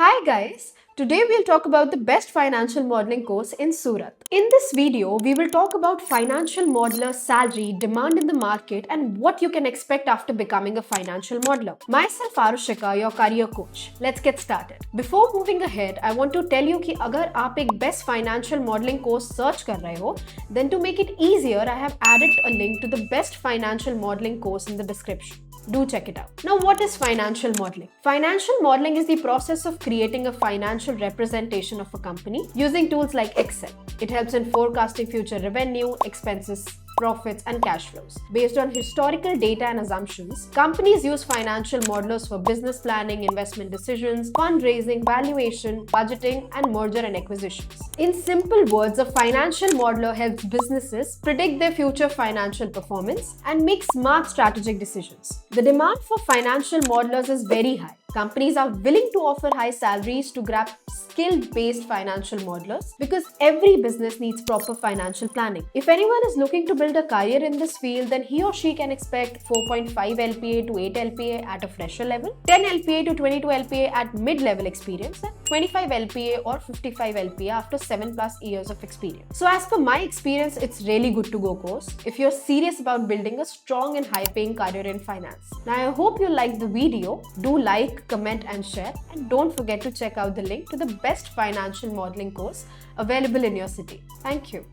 Hi guys, today we'll talk about the best financial modeling course in Surat. In this video, we will talk about financial modeler salary, demand in the market and what you can expect after becoming a financial modeler. Myself Arushika, your career coach. Let's get started. Before moving ahead, I want to tell you कि अगर आप एक best financial modeling course search कर रहे हो, then to make it easier, I have added a link to the best financial modeling course in the description. Do check it out. Now, what is financial modeling? Financial modeling is the process of creating a financial representation of a company using tools like Excel. It helps in forecasting future revenue, expenses, profits, and cash flows. Based on historical data and assumptions, companies use financial modelers for business planning, investment decisions, fundraising, valuation, budgeting, and merger and acquisitions. In simple words, a financial modeler helps businesses predict their future financial performance and make smart strategic decisions. The demand for financial modelers is very high. Companies are willing to offer high salaries to grab skill-based financial modelers because every business needs proper financial planning. If anyone is looking to build a career in this field, then he or she can expect 4.5 LPA to 8 LPA at a fresher level, 10 LPA to 22 LPA at mid-level experience, and 25 LPA or 55 LPA after 7+ years of experience. So as per my experience, it's really good to go course if you're serious about building a strong and high-paying career in finance. Now I hope you liked the video. Do like, comment and share, and don't forget to check out the link to the best financial modeling course available in your city. Thank you.